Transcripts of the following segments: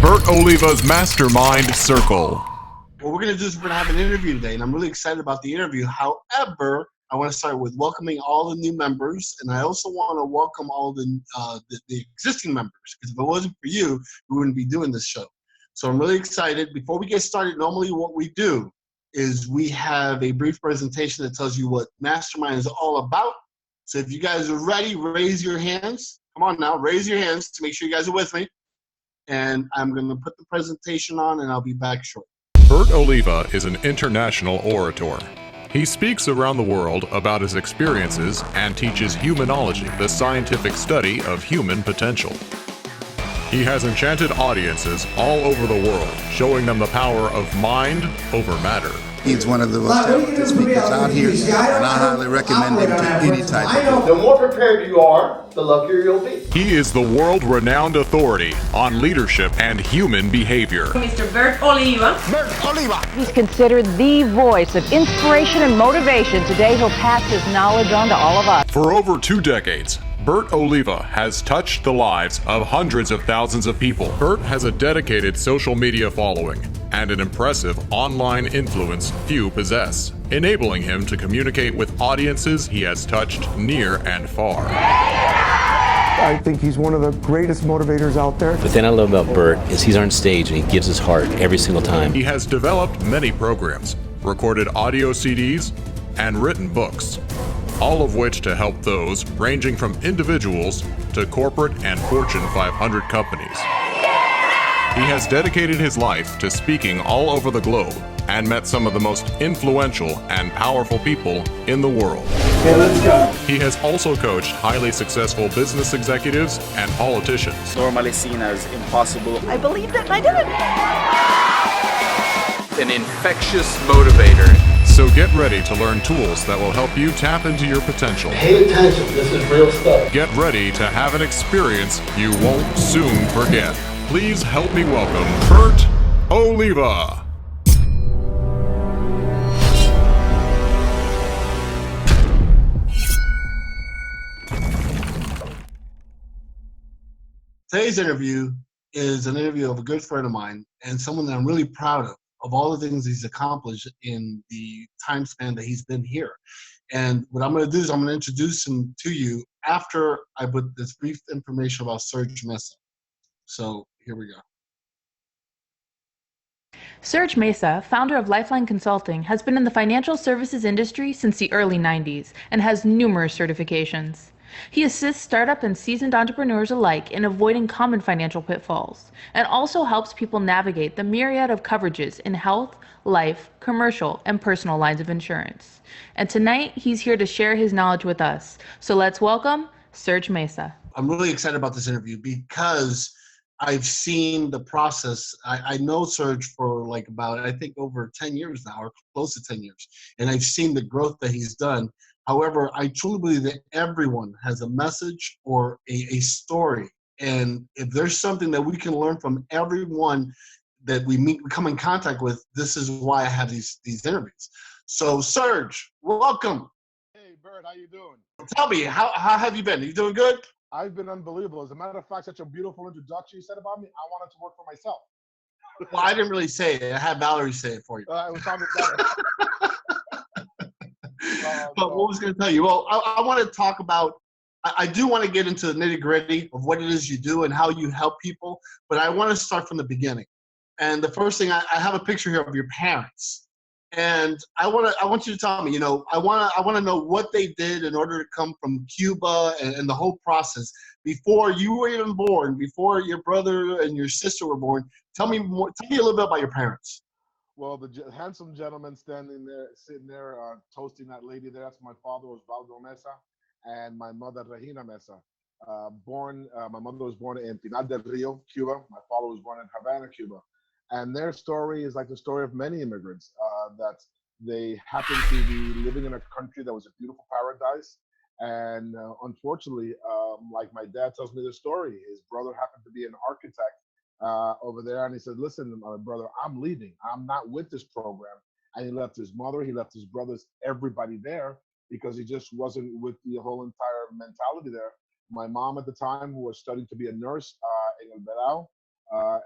Bert Oliva's Mastermind Circle. What we're going to do is we're going to have an interview today, and I'm really excited about the interview. However, I want to start with welcoming all the new members, and I also want to welcome all the existing members, because if it wasn't for you, we wouldn't be doing this show. So I'm really excited. Before we get started, normally what we do is we have a brief presentation that tells you what Mastermind is all about. So if you guys are ready, raise your hands. Come on now, raise your hands to make sure you guys are with me. And I'm going to put the presentation on, and I'll be back shortly. Bert Oliva is an international orator. He speaks around the world about his experiences and teaches humanology, the scientific study of human potential. He has enchanted audiences all over the world, showing them the power of mind over matter. He's one of the most talented speakers out here, and I highly recommend him to any type of The more prepared you are, the luckier you'll be. He is the world-renowned authority on leadership and human behavior. Mr. Bert Oliva. Bert Oliva! He's considered the voice of inspiration and motivation. Today, he'll pass his knowledge on to all of us. For over 2 decades, Bert Oliva has touched the lives of hundreds of thousands of people. Bert has a dedicated social media following and an impressive online influence few possess, enabling him to communicate with audiences he has touched near and far. I think he's one of the greatest motivators out there. The thing I love about Bert is he's on stage and he gives his heart every single time. He has developed many programs, recorded audio CDs, and written books, all of which to help those ranging from individuals to corporate and Fortune 500 companies. He has dedicated his life to speaking all over the globe and met some of the most influential and powerful people in the world. Okay, let's go. He has also coached highly successful business executives and politicians. Normally seen as impossible. I believed it and I did it. An infectious motivator. So get ready to learn tools that will help you tap into your potential. Pay attention, this is real stuff. Get ready to have an experience you won't soon forget. Please help me welcome Bert Oliva. Today's interview is an interview of a good friend of mine and someone that I'm really proud of all the things he's accomplished in the time span that he's been here. And what I'm going to do is I'm going to introduce him to you after I put this brief information about Serg Mesa. So here we go. Serg Mesa, founder of Lifeline Consulting, has been in the financial services industry since the early 90s and has numerous certifications. He assists startup and seasoned entrepreneurs alike in avoiding common financial pitfalls and also helps people navigate the myriad of coverages in health, life, commercial, and personal lines of insurance. And tonight, he's here to share his knowledge with us. So let's welcome Serg Mesa. I'm really excited about this interview because I've seen the process. I know Serg for like about, I think, over 10 years now, or close to 10 years. And I've seen the growth that he's done. However, I truly believe that everyone has a message or a story. And if there's something that we can learn from everyone that we come in contact with, this is why I have these interviews. So Serg, welcome. Hey, Bert, how you doing? Tell me, how have you been? Are you doing good? I've been unbelievable. As a matter of fact, such a beautiful introduction you said about me. I wanted to work for myself. Well, I didn't really say it. I had Valerie say it for you. It sounded better. But what was going to tell you? Well, I want to talk about, I do want to get into the nitty gritty of what it is you do and how you help people, but I want to start from the beginning. And the first thing, I have a picture here of your parents. And I want you to tell me, I want to know what they did in order to come from Cuba and the whole process before you were even born, before your brother and your sister were born. Tell me a little bit about your parents. Well, the handsome gentleman sitting there, toasting that lady there, that's my father, Osvaldo Mesa, and my mother, Regina Mesa. My mother was born in Pinar del Rio, Cuba. My father was born in Havana, Cuba. And their story is like the story of many immigrants, that they happened to be living in a country that was a beautiful paradise. And unfortunately, like my dad tells me the story, his brother happened to be an architect over there. And he said, listen, my brother, I'm leaving. I'm not with this program. And he left his mother, he left his brothers, everybody there, because he just wasn't with the whole entire mentality there. My mom at the time, who was studying to be a nurse in El Verao,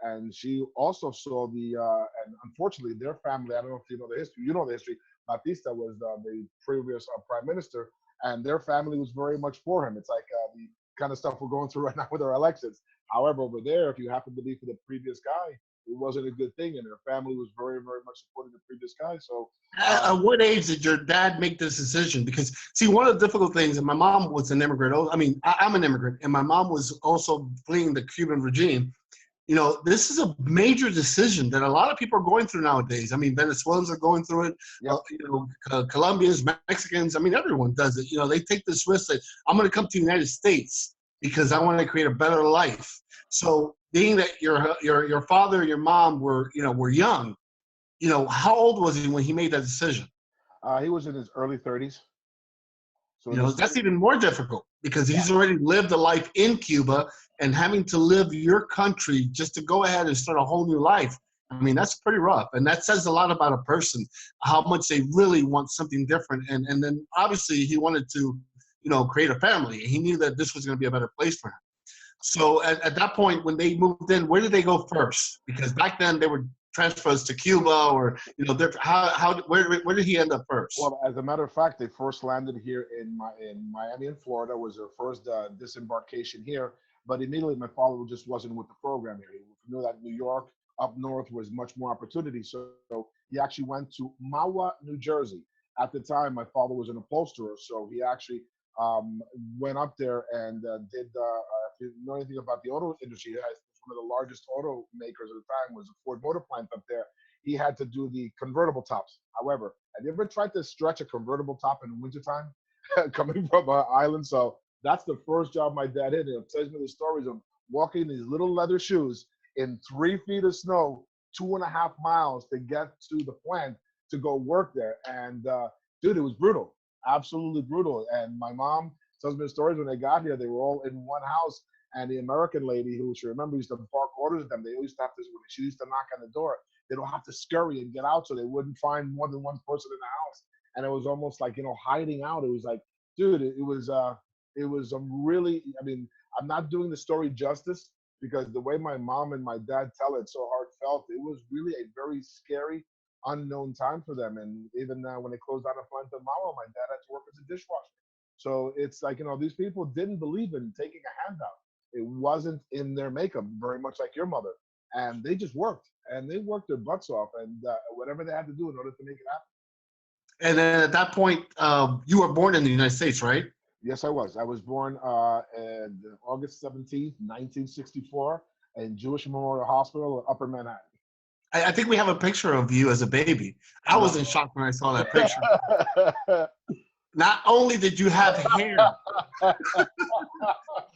And she also saw and unfortunately their family, I don't know if you know the history, you know the history, Batista was the previous prime minister, and their family was very much for him. It's like the kind of stuff we're going through right now with our elections. However, over there, if you happen to be for the previous guy, it wasn't a good thing, and their family was very, very much supporting the previous guy. So, at what age did your dad make this decision? Because see, one of the difficult things, and my mom was an immigrant. I mean, I'm an immigrant, and my mom was also fleeing the Cuban regime. You know, this is a major decision that a lot of people are going through nowadays. I mean, Venezuelans are going through it. Yep. You know, Colombians, Mexicans. I mean, everyone does it. You know, they take this risk that I'm going to come to the United States because I want to create a better life. So, being that your father, your mom were young, you know, how old was he when he made that decision? he was in his early 30s. So you know, that's even more difficult because he's already lived a life in Cuba, and having to live your country just to go ahead and start a whole new life. I mean, that's pretty rough. And that says a lot about a person, how much they really want something different. And then obviously he wanted to, you know, create a family. He knew that this was going to be a better place for him. So at that point, when they moved in, where did they go first? Because back then they were transfers to Cuba, or you know, where did he end up first? Well, as a matter of fact, they first landed here in Miami, in Florida. Was their first disembarkation here. But immediately, my father just wasn't with the program here. He knew that New York up north was much more opportunity, so he actually went to BOWA, New Jersey. At the time, my father was an upholsterer, so he actually went up there and did. If you know anything about the auto industry, one of the largest automakers at the time was a Ford Motor Plant up there. He had to do the convertible tops. However, have you ever tried to stretch a convertible top in the wintertime coming from an island? So that's the first job my dad did. It tells me the stories of walking these little leather shoes in 3 feet of snow, 2.5 miles to get to the plant to go work there. And dude, it was brutal, absolutely brutal. And my mom tells me the stories when they got here, they were all in one house. And the American lady, who she remember used to bark orders at them, they used to have to, when she used to knock on the door, they don't have to scurry and get out so they wouldn't find more than one person in the house. And it was almost like, you know, hiding out. It was like, dude, it was really, I mean, I'm not doing the story justice because the way my mom and my dad tell it so heartfelt, it was really a very scary, unknown time for them. And even when they closed down the plant in Mawa, my dad had to work as a dishwasher. So it's like, you know, these people didn't believe in taking a handout. It wasn't in their makeup, very much like your mother. And they just worked, and they worked their butts off, and whatever they had to do in order to make it happen. And then at that point, you were born in the United States, right? Yes, I was. I was born on August 17th, 1964, in Jewish Memorial Hospital in Upper Manhattan. I think we have a picture of you as a baby. I was in shock when I saw that picture. Not only did you have hair,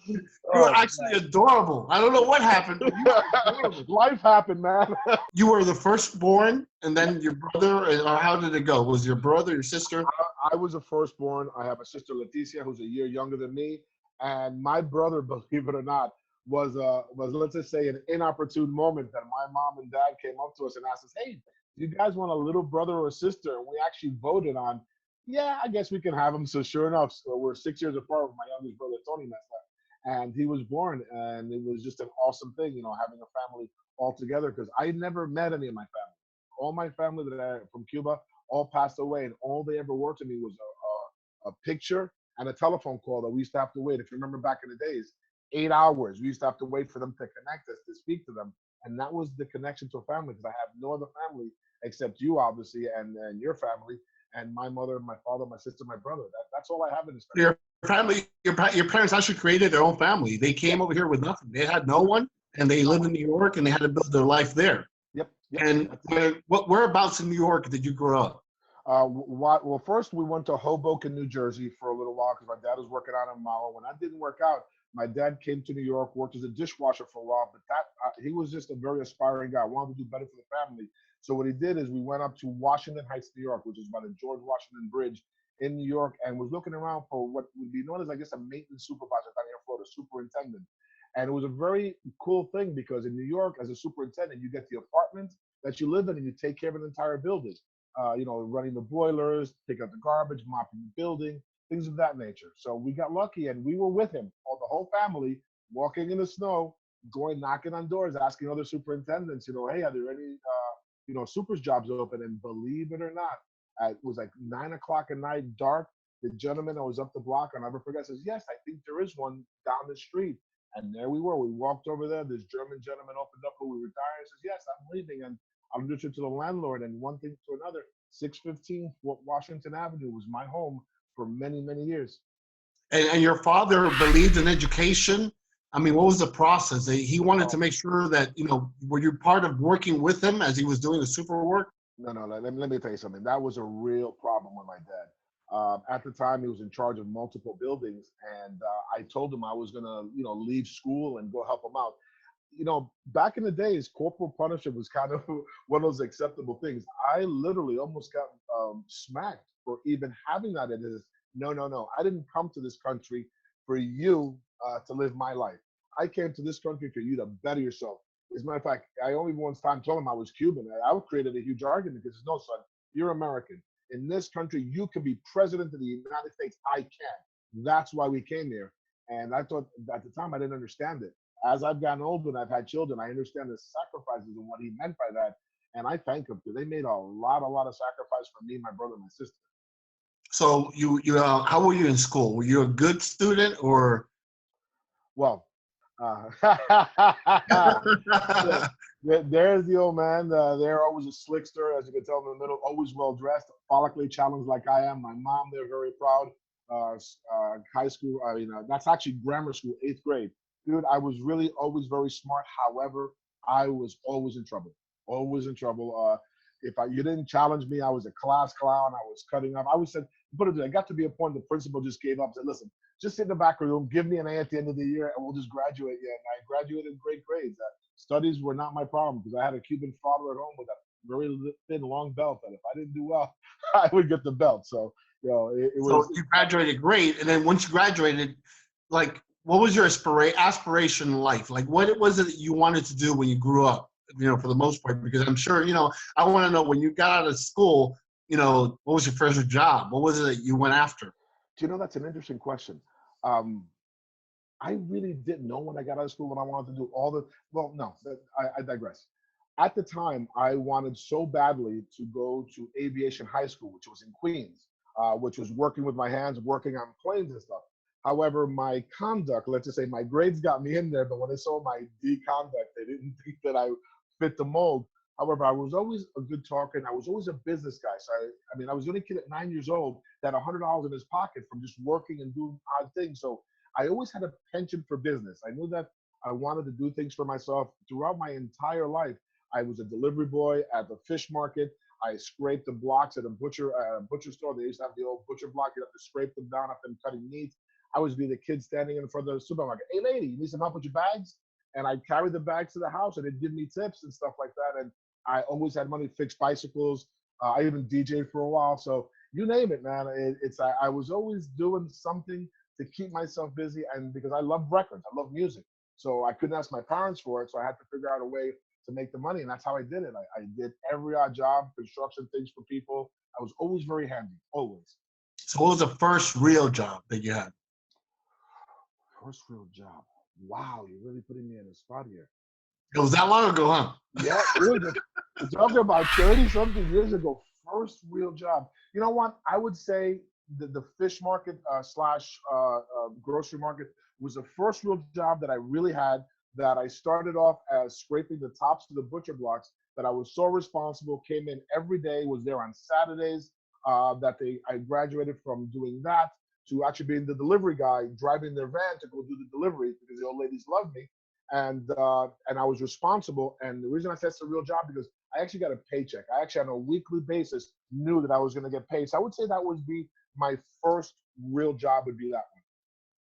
you were actually adorable. I don't know what happened. But you were adorable. Life happened, man. You were the firstborn, and then your brother, or how did it go? Was your brother, your sister? I was a firstborn. I have a sister, Leticia, who's a year younger than me. And my brother, believe it or not, was let's just say an inopportune moment that my mom and dad came up to us and asked us, hey, do you guys want a little brother or a sister? And we actually voted on, yeah, I guess we can have him. So sure enough, so we're 6 years apart with my youngest brother, Tony Mesa. And he was born, and it was just an awesome thing, you know, having a family all together, because I never met any of my family. All my family from Cuba all passed away, and all they ever were to me was a picture and a telephone call that we used to have to wait. If you remember back in the days, 8 hours, we used to have to wait for them to connect us, to speak to them. And that was the connection to a family, because I have no other family except you, obviously, and your family, and my mother, my father, my sister, my brother. That's all I have in this family. Your family, your parents actually created their own family. They came over here with nothing. They had no one, and they lived in New York, and they had to build their life there. Yep. And whereabouts in New York did you grow up? Well, first we went to Hoboken, New Jersey for a little while because my dad was working out in Mawa. When that didn't work out, my dad came to New York, worked as a dishwasher for a while, but he was just a very aspiring guy, wanted to do better for the family. So what he did is we went up to Washington Heights, New York, which is by the George Washington Bridge in New York, and was looking around for what would be known as, I guess, a maintenance supervisor down here in Florida, superintendent. And it was a very cool thing because in New York, as a superintendent, you get the apartment that you live in and you take care of an entire building. You know, running the boilers, taking out the garbage, mopping the building, things of that nature. So we got lucky, and we were with him, all the whole family, walking in the snow, going knocking on doors, asking other superintendents, hey, are there any, supers jobs open? And believe it or not, it was like 9 o'clock at night, dark. The gentleman that was up the block, I'll never forget, says, yes, I think there is one down the street. And there we were. We walked over there. This German gentleman opened up who we retired. Says, yes, I'm leaving. And I introduced her to the landlord. And one thing to another, 615 Washington Avenue was my home for many, many years. And your father believed in education. I mean, what was the process? He wanted to make sure that, were you part of working with him as he was doing the super work? No. Let me tell you something. That was a real problem with my dad. At the time, he was in charge of multiple buildings, and I told him I was gonna, leave school and go help him out. Back in the days, corporal punishment was kind of one of those acceptable things. I literally almost got smacked for even having that in his. No. I didn't come to this country for you to live my life. I came to this country for you to better yourself. As a matter of fact, I only once time told him I was Cuban. I created a huge argument because, no, son, you're American. In this country, you can be president of the United States. I can. That's why we came here. And I thought at the time I didn't understand it. As I've gotten older and I've had children, I understand the sacrifices and what he meant by that. And I thank him because they made a lot of sacrifice for me, my brother, and my sister. So you how were you in school? Were you a good student or? Well, there's the old man. They're always a slickster, as you can tell in the middle, always well dressed, follically challenged like I am. My mom, they're very proud. High school, that's actually grammar school, 8th grade. Dude, I was really always very smart. However, I was always in trouble. Always in trouble. If you didn't challenge me, I was a class clown. I was cutting up. I always said, but it got to be a point the principal just gave up. Said, listen, just sit in the back room, give me an A at the end of the year, and we'll just graduate. Yeah, and I graduated in great grades. Studies were not my problem because I had a Cuban father at home with a very thin, long belt. And if I didn't do well, I would get the belt. So, it was. So you graduated great, and then once you graduated, like, what was your aspiration in life? Like, what was it that you wanted to do when you grew up? For the most part, because I'm sure, I want to know when you got out of school, what was your first job? What was it that you went after? Do you know, that's an interesting question. I really didn't know when I got out of school what I wanted to do. I digress. At the time, I wanted so badly to go to aviation high school, which was in Queens, which was working with my hands, working on planes and stuff. However, my conduct, let's just say my grades got me in there, but when they saw my D conduct, they didn't think that I fit the mold. However, I was always a good talker, and I was always a business guy. So, I was the only kid at 9 years old that had $100 in his pocket from just working and doing odd things. So I always had a penchant for business. I knew that I wanted to do things for myself. Throughout my entire life, I was a delivery boy at the fish market. I scraped the blocks at a butcher store. They used to have the old butcher block. You have to scrape them down after cutting meat. I was be the kid standing in front of the supermarket. Hey, lady, you need some help with your bags? And I'd carry the bags to the house, and they'd give me tips and stuff like that. And I always had money to fix bicycles. I even DJed for a while. So you name it, man. I was always doing something to keep myself busy, and because I love records, I love music. So I couldn't ask my parents for it, so I had to figure out a way to make the money, and that's how I did it. I did every odd job, construction things for people. I was always very handy, always. So what was the first real job that you had? First real job. Wow, you're really putting me in a spot here. It was that long ago, huh? Yeah, it was. Talking about 30-something years ago, first real job. You know what? I would say the fish market slash grocery market was the first real job that I really had, that I started off as scraping the tops of the butcher blocks, that I was so responsible, came in every day, was there on Saturdays, I graduated from doing that to actually being the delivery guy, driving their van to go do the deliveries because the old ladies loved me. And I was responsible. And the reason I said it's a real job, because I actually got a paycheck. I actually on a weekly basis knew that I was going to get paid. So I would say that would be my first real job, would be that one.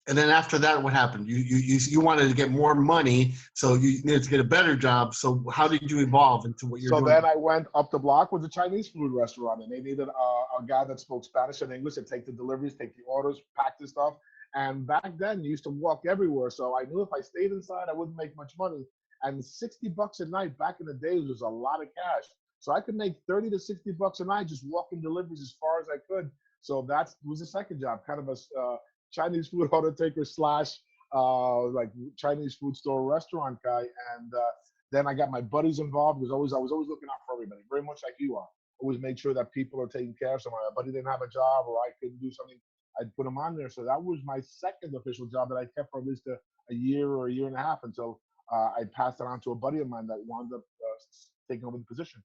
And then after that, what happened? You wanted to get more money, so you needed to get a better job. So how did you evolve into what you're doing? So then I went up the block with a Chinese food restaurant, and they needed a guy that spoke Spanish and English to take the deliveries, take the orders, pack the stuff. And back then, you used to walk everywhere. So I knew if I stayed inside, I wouldn't make much money. And $60 a night back in the days was a lot of cash. So I could make $30 to $60 a night just walking deliveries as far as I could. So that was the second job, kind of a Chinese food order taker slash like Chinese food store, restaurant guy, and then I got my buddies involved because I was always looking out for everybody, very much like you are. Always make sure that people are taken care of. So my buddy didn't have a job or I couldn't do something, I'd put him on there. So that was my second official job that I kept for at least a year or a year and a half until I passed it on to a buddy of mine that wound up taking over the position.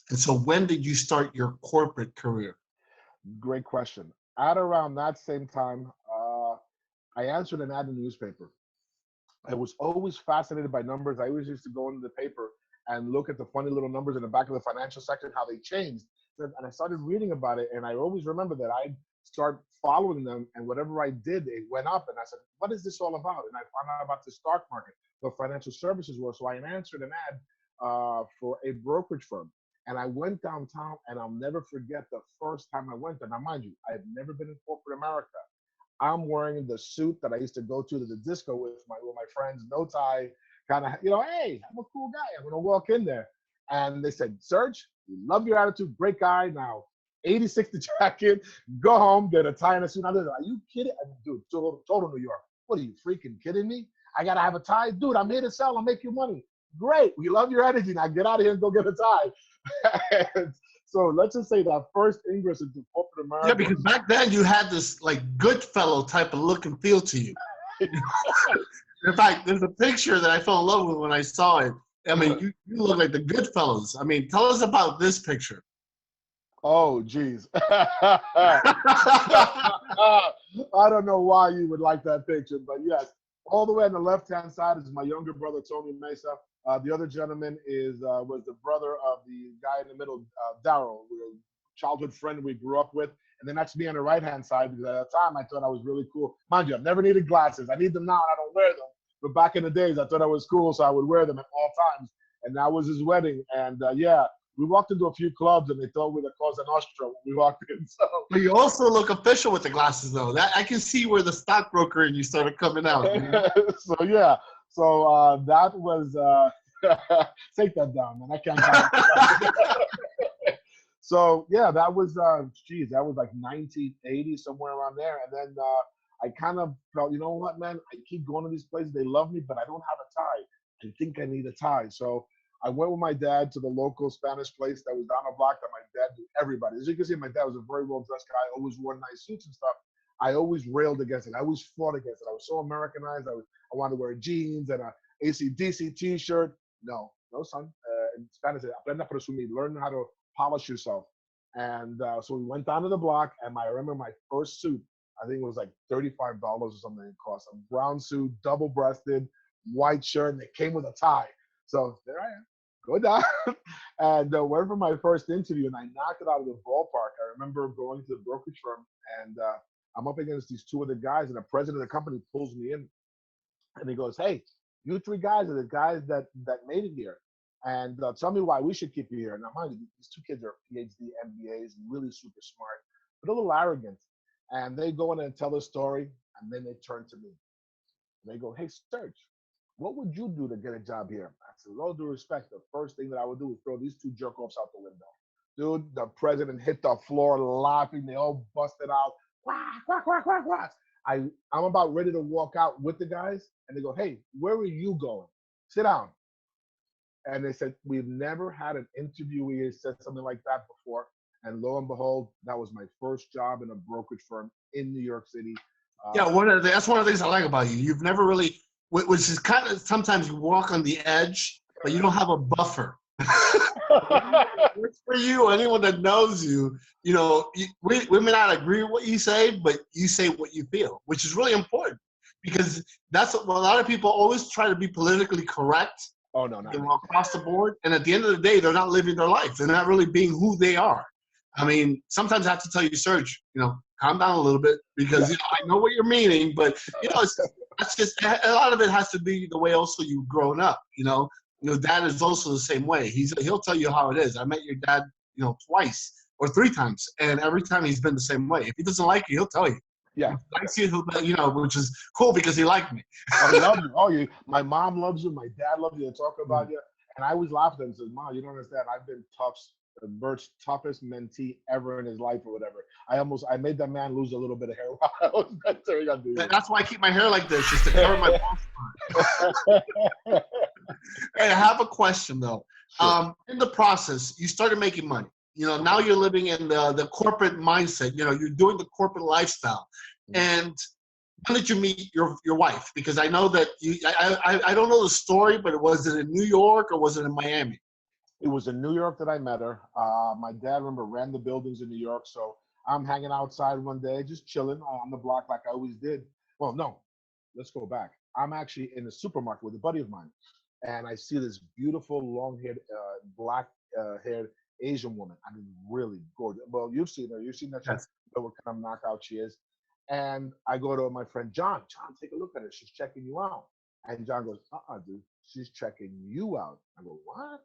And so when did you start your corporate career? Great question. At around that same time, I answered an ad in the newspaper. I was always fascinated by numbers. I always used to go into the paper and look at the funny little numbers in the back of the financial section, how they changed. And I started reading about it, and I always remember that I'd start following them, and whatever I did, it went up. And I said, what is this all about? And I found out about the stock market, the financial services world. So I answered an ad for a brokerage firm. And I went downtown, and I'll never forget the first time I went there. Now, mind you, I have never been in corporate America. I'm wearing the suit that I used to go to the disco with my friends, no tie, kind of, hey, I'm a cool guy. I'm going to walk in there. And they said, Serg, we love your attitude. Great guy. Now, 86 the jacket, go home, get a tie and a suit. I said, are you kidding? Dude, total New York. What are you freaking kidding me? I got to have a tie? Dude, I'm here to sell. I'll make you money. Great. We love your energy. Now get out of here and go get a tie. So let's just say that first ingress into corporate America. Yeah, because back then you had this like Goodfellow type of look and feel to you. In fact, there's a picture that I fell in love with when I saw it. I mean, you look like the Goodfellows. I mean, tell us about this picture. Oh, geez. I don't know why you would like that picture, but yes. All the way on the left-hand side is my younger brother, Tony Mesa. The other gentleman was the brother of the guy in the middle, Daryl, childhood friend we grew up with. And then that's me on the right-hand side, because at the time I thought I was really cool. Mind you, I've never needed glasses. I need them now and I don't wear them. But back in the days, I thought I was cool, so I would wear them at all times. And that was his wedding. And yeah, we walked into a few clubs and they thought we were the Cosa Nostra when we walked in. So. But you also look official with the glasses, though. That I can see where the stockbroker and you started coming out. So yeah, so that was take that down, man. I can't. So yeah, that was that was like 1980, somewhere around there. And then I kind of felt, you know what, man, I keep going to these places. They love me, but I don't have a tie. I think I need a tie. So I went with my dad to the local Spanish place that was down the block that my dad knew everybody. As you can see, my dad was a very well-dressed guy, always wore nice suits and stuff. I always railed against it. I always fought against it. I was so Americanized. I wanted to wear jeans and a AC/DC t-shirt. No, son. In Spanish, aprenda a presumir. Learn how to polish yourself. And so we went down to the block, and I remember my first suit, I think it was like $35 or something it cost. A brown suit, double-breasted, white shirt, and it came with a tie. So there I am, go down, and went for my first interview, and I knocked it out of the ballpark. I remember going to the brokerage firm, and I'm up against these two other guys, and the president of the company pulls me in, and he goes, hey, you three guys are the guys that made it here, and tell me why we should keep you here. Now, mind you, these two kids are PhD, MBAs, really super smart, but a little arrogant, and they go in and tell their story, and then they turn to me. They go, hey, Serg, what would you do to get a job here? I said, with all due respect, the first thing that I would do is throw these two jerk-offs out the window. Dude, the president hit the floor laughing. They all busted out. Quack, quack, quack, quack, quack. I'm about ready to walk out with the guys, and they go, hey, where are you going? Sit down. And they said, we've never had an interviewee said something like that before. And lo and behold, that was my first job in a brokerage firm in New York City. Yeah, that's one of the things I like about you. You've never really, which is kind of, sometimes you walk on the edge, but you don't have a buffer. Works for you, anyone that knows you, we may not agree with what you say, but you say what you feel, which is really important, because that's what a lot of people always try to be politically correct. Oh, no. Across the board. And at the end of the day, they're not living their life. They're not really being who they are. I mean, sometimes I have to tell you, Serg, calm down a little bit, because I know what you're meaning, but that's just, a lot of it has to be the way also you've grown up. Dad is also the same way. He'll tell you how it is. I met your dad, twice or three times, and every time he's been the same way. If he doesn't like you, he'll tell you. Yeah, I see, which is cool because he liked me. I love you. Oh, my mom loves you. My dad loves you. They talk about you, and I always laugh at them and say, "Mom, you don't understand. I've been tough Bert's toughest mentee ever in his life or whatever. I made that man lose a little bit of hair while I was mentoring. That's why I keep my hair like this, just to cover my bald spot. Hey, I have a question though. Sure. In the process, you started making money. Now you're living in the corporate mindset. You're doing the corporate lifestyle. And when did you meet your wife? Because I know that I don't know the story, but was it in New York or was it in Miami? It was in New York that I met her. My dad, remember, ran the buildings in New York. So I'm hanging outside one day, just chilling on the block like I always did. Well, no, let's go back. I'm actually in the supermarket with a buddy of mine. And I see this beautiful, long-haired, black-haired Asian woman. I mean, really gorgeous. Well, you've seen her. You've seen that. Yes. What kind of knockout she is. And I go to my friend John. John, take a look at her. She's checking you out. And John goes, dude, she's checking you out. I go, what?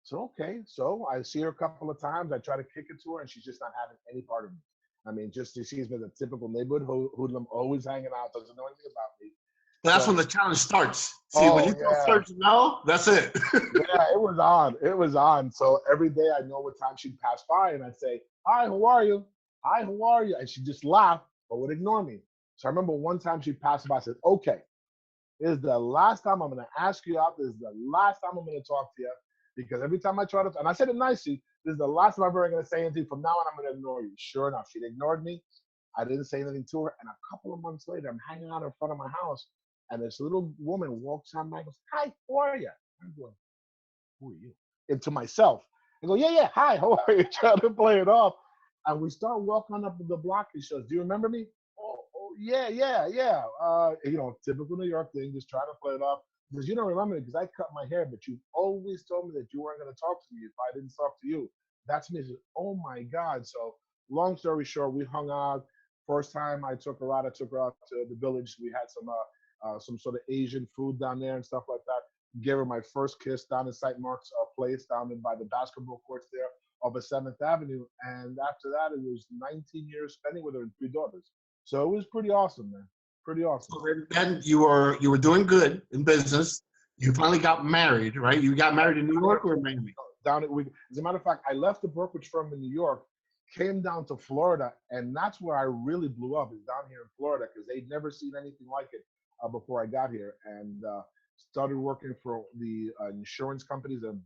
So, okay. So I see her a couple of times. I try to kick it to her, and she's just not having any part of me. I mean, just she sees me as a typical neighborhood hoodlum, always hanging out, doesn't know anything about me. But that's when the challenge starts. See, when you tell Serg no, that's it. Yeah, it was on. It was on. So every day I know what time she'd pass by, and I'd say, hi, how are you? Hi, how are you? And she'd just laugh, but would ignore me. So I remember one time she passed by, I said, okay, this is the last time I'm going to ask you out. This is the last time I'm going to talk to you. Because every time I try to, and I said it nicely, this is the last time I'm ever going to say anything. From now on, I'm going to ignore you. Sure enough, she'd ignored me. I didn't say anything to her. And a couple of months later, I'm hanging out in front of my house. And this little woman walks on by and goes, hi, how are you? I'm going, who are you? And to myself. I go, yeah, hi, how are you? Trying to play it off. And we start walking up the block. He says, do you remember me? Oh yeah. Typical New York thing, just trying to play it off. He says, you don't remember me because I cut my hair, but you always told me that you weren't going to talk to me if I didn't talk to you. That's me. He says, oh my God. So long story short, we hung out. First time I took her out to the village. We had some sort of Asian food down there and stuff like that. Gave her my first kiss down in St. Mark's Place, down by the basketball courts there of 7th Avenue. And after that, it was 19 years spending with her and 3 daughters. So it was pretty awesome, man. Pretty awesome. So then you were doing good in business. You finally got married, right? You got married in New York or in Miami? As a matter of fact, I left the brokerage firm in New York, came down to Florida, and that's where I really blew up, is down here in Florida, because they'd never seen anything like it before I got here. And started working for the insurance companies, the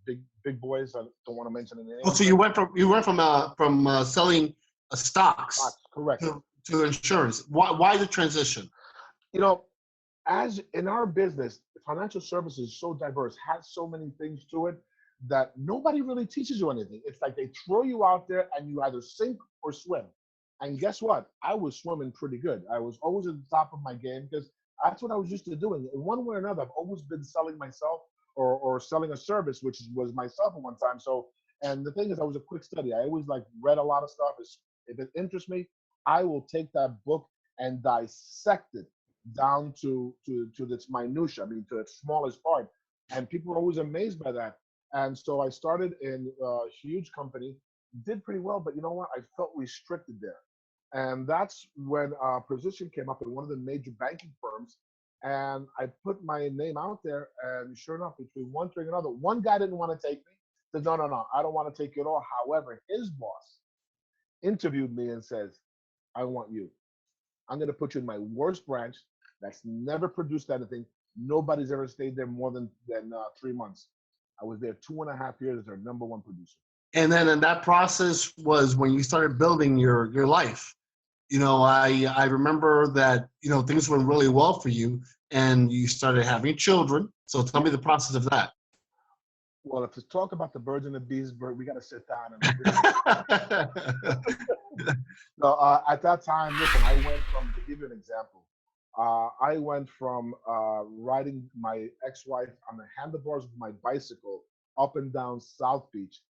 big boys. I don't want to mention any names. Oh, so you went from selling stocks, correct, to insurance. Why the transition? As in our business, financial services is so diverse, has so many things to it that nobody really teaches you anything. It's like they throw you out there and you either sink or swim. And guess what? I was swimming pretty good. I was always at the top of my game because that's what I was used to doing. In one way or another, I've always been selling myself or selling a service, which was myself at one time. So, and the thing is, I was a quick study. I always read a lot of stuff. If it interests me, I will take that book and dissect it down to its minutia, to its smallest part. And people are always amazed by that. And so I started in a huge company, did pretty well, but you know what? I felt restricted there. And that's when a position came up in one of the major banking firms. And I put my name out there, and sure enough, between one thing and another, one guy didn't want to take me. Said, no, I don't want to take you at all. However, his boss interviewed me and says, I want you. I'm going to put you in my worst branch that's never produced anything. Nobody's ever stayed there more than 3 months. I was there 2.5 years as their #1 producer. And then in that process was when you started building your life. I remember that, things went really well for you and you started having children. So tell me the process of that. Well, if to talk about the birds and the bees, we got to sit down. At that time, listen, I went from, to give you an example, I went from riding my ex-wife on the handlebars of my bicycle up and down South Beach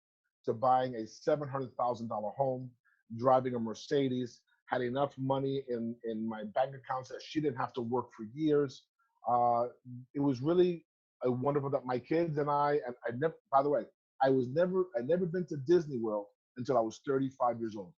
to buying a $700,000 home, driving a Mercedes, had enough money in my bank accounts that she didn't have to work for years. It was really wonderful that my kids and I never, by the way, I'd never been to Disney World until I was 35 years old.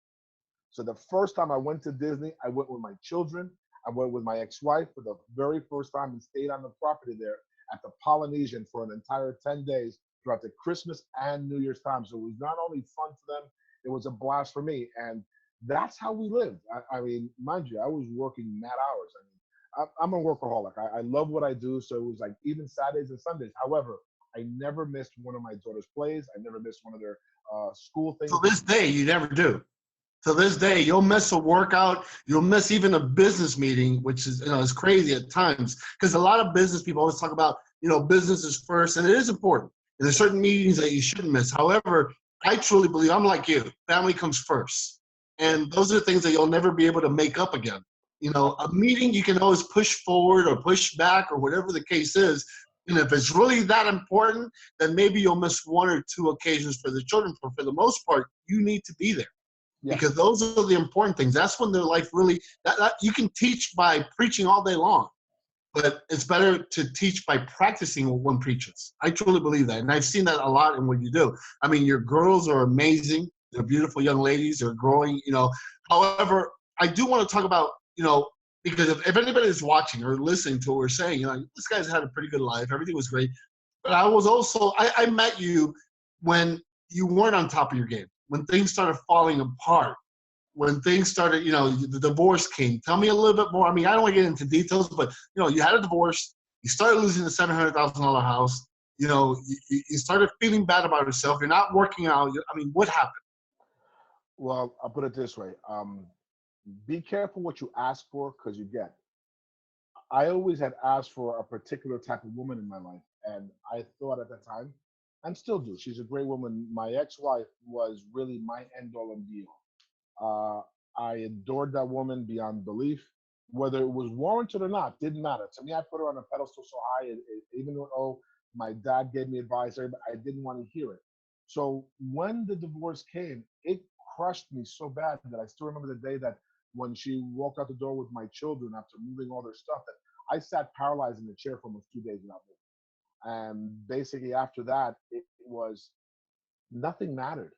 So the first time I went to Disney, I went with my children. I went with my ex-wife for the very first time and stayed on the property there at the Polynesian for an entire 10 days throughout the Christmas and New Year's time. So it was not only fun for them, it was a blast for me. And that's how we lived. I mean, mind you, I was working mad hours. I mean, I'm a workaholic. I love what I do. So it was like even Saturdays and Sundays. However, I never missed one of my daughter's plays. I never missed one of their school things. To this day, you never do. To this day, you'll miss a workout. You'll miss even a business meeting, which is, is crazy at times. Because a lot of business people always talk about, business is first, and it is important. And there's certain meetings that you shouldn't miss. However, I truly believe, I'm like you, family comes first. And those are the things that you'll never be able to make up again. A meeting you can always push forward or push back or whatever the case is. And if it's really that important, then maybe you'll miss one or two occasions for the children. But for the most part, you need to be there. Yeah. Because those are the important things. That's when their life really, that you can teach by preaching all day long, but it's better to teach by practicing what one preaches. I truly believe that. And I've seen that a lot in what you do. I mean, your girls are amazing. They're beautiful young ladies. They're growing, However, I do want to talk about, because if anybody is watching or listening to what we're saying, this guy's had a pretty good life. Everything was great. But I was also, I met you when you weren't on top of your game. When things started falling apart, when things started, the divorce came. Tell me a little bit more. I mean, I don't want to get into details, but, you had a divorce. You started losing the $700,000 house. You started feeling bad about yourself. You're not working out. I mean, what happened? Well, I'll put it this way. Be careful what you ask for because you get. I always had asked for a particular type of woman in my life. And I thought at that time, and still do. She's a great woman. My ex-wife was really my end-all and be-all. I adored that woman beyond belief. Whether it was warranted or not, didn't matter. To me, I put her on a pedestal so high, even though my dad gave me advice, I didn't want to hear it. So when the divorce came, it crushed me so bad that I still remember the day that when she walked out the door with my children after moving all their stuff, that I sat paralyzed in the chair for almost 2 days without moving. And basically after that, it was nothing mattered.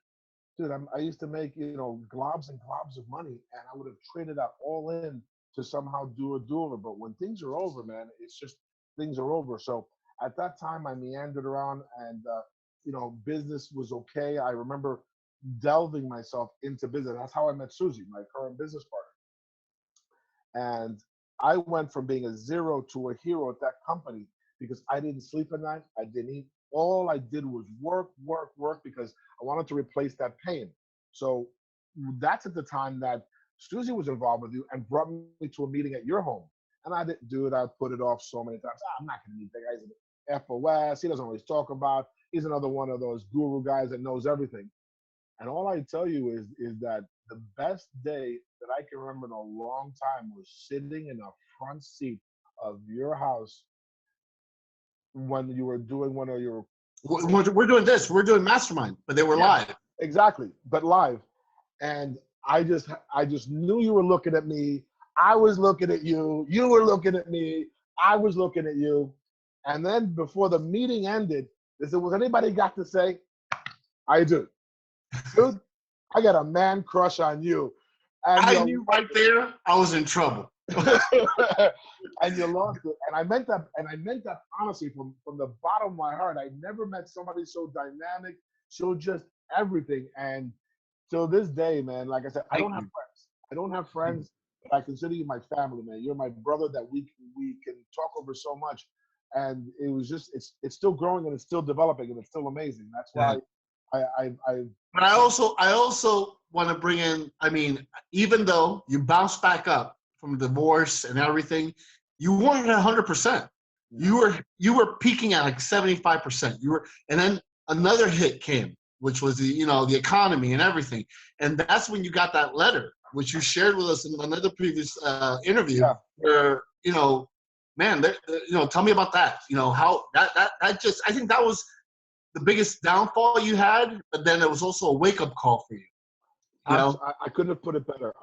Dude, I used to make, globs and globs of money, and I would have traded that all in to somehow do a do-over. But when things are over, man, it's just things are over. So at that time, I meandered around and, business was okay. I remember delving myself into business. That's how I met Susie, my current business partner. And I went from being a zero to a hero at that company because I didn't sleep at night. I didn't eat. All I did was work because I wanted to replace that pain. So that's at the time that Susie was involved with you and brought me to a meeting at your home. And I didn't do it. I put it off so many times. I'm not going to meet that guy. He's an FOS. He doesn't always talk about. He's another one of those guru guys that knows everything. And all I tell you is that the best day that I can remember in a long time was sitting in the front seat of your house when you were doing one of your. We're doing this. We're doing Mastermind, but they were live. Exactly, but live. And I just knew you were looking at me. I was looking at you. You were looking at me. I was looking at you. And then before the meeting ended, they said, "Was anybody got to say?" I do. Dude, I got a man crush on you. And I knew right there I was in trouble. And you lost it. And I meant that honestly from the bottom of my heart. I never met somebody so dynamic, so just everything. And till this day, man, like I said, I don't have friends. I don't have friends, but I consider you my family, man. You're my brother that we can talk over so much. And it was just it's still growing and it's still developing and it's still amazing. That's why But I also want to bring in, I mean, even though you bounced back up from divorce and everything, you weren't at 100%. You were peaking at like 75%. And then another hit came, which was the economy and everything. And that's when you got that letter, which you shared with us in another previous interview, where man, tell me about that. How that just, I think that was the biggest downfall you had, but then it was also a wake-up call for you. I couldn't have put it better.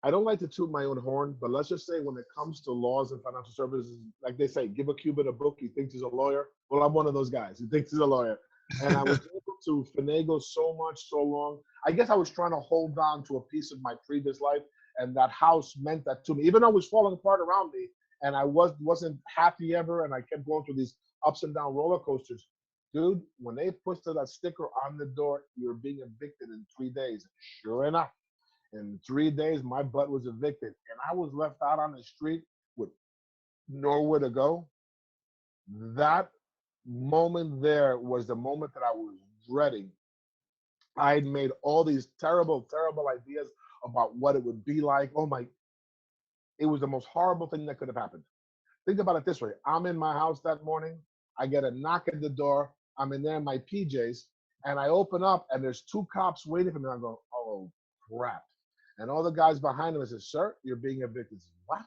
I don't like to toot my own horn, but let's just say when it comes to laws and financial services, like they say, give a Cuban a book, he thinks he's a lawyer. Well, I'm one of those guys. He thinks he's a lawyer. And I was able to finagle so much, so long. I guess I was trying to hold on to a piece of my previous life, and that house meant that to me. Even though it was falling apart around me, and I wasn't happy ever, and I kept going through these ups and down roller coasters. Dude, when they posted that sticker on the door, you're being evicted in 3 days. Sure enough, in 3 days, my butt was evicted. And I was left out on the street with nowhere to go. That moment there was the moment that I was dreading. I had made all these terrible, terrible ideas about what it would be like. It was the most horrible thing that could have happened. Think about it this way. I'm in my house that morning. I get a knock at the door. I'm in there in my PJs, and I open up, and there's 2 cops waiting for me. I go, oh, crap. And all the guys behind them say, sir, you're being evicted. What?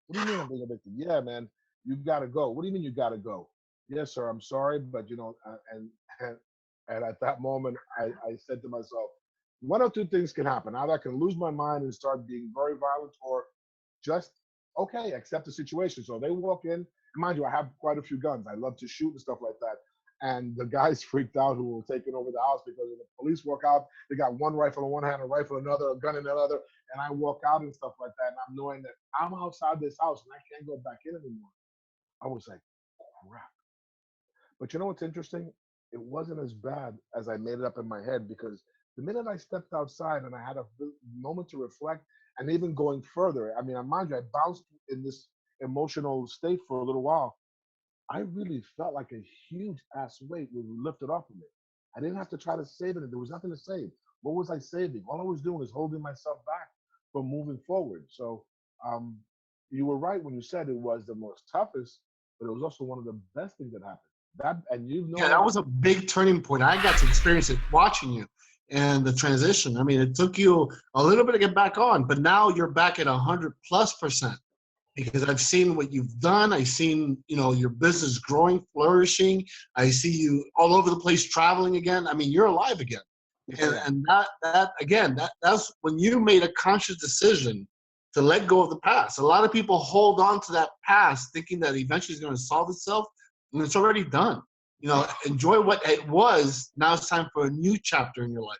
What do you mean I'm being evicted? Yeah, man, you've got to go. What do you mean you got to go? Yes, sir, I'm sorry, but, and at that moment, I said to myself, one of 2 things can happen. Either I can lose my mind and start being very violent, or just, okay, accept the situation. So they walk in. Mind you, I have quite a few guns. I love to shoot and stuff like that. And the guys freaked out who were taking over the house, because when the police walk out, they got one rifle in one hand, a rifle in another, a gun in another. And I walk out and stuff like that. And I'm knowing that I'm outside this house and I can't go back in anymore. I was like, crap. But you know what's interesting? It wasn't as bad as I made it up in my head, because the minute I stepped outside and I had a moment to reflect, and even going further, I mean, mind you, I bounced in this emotional state for a little while. I really felt like a huge ass weight was lifted off of me. I didn't have to try to save it. There was nothing to save. What was I saving? All I was doing was holding myself back from moving forward. So you were right when you said it was the most toughest, but it was also one of the best things that happened. That was a big turning point. I got to experience it watching you and the transition. I mean, it took you a little bit to get back on, but now you're back at 100+%. Because I've seen what you've done. I've seen, your business growing, flourishing. I see you all over the place traveling again. I mean, you're alive again. And that's when you made a conscious decision to let go of the past. A lot of people hold on to that past thinking that eventually it's going to solve itself, and it's already done. Enjoy what it was. Now it's time for a new chapter in your life.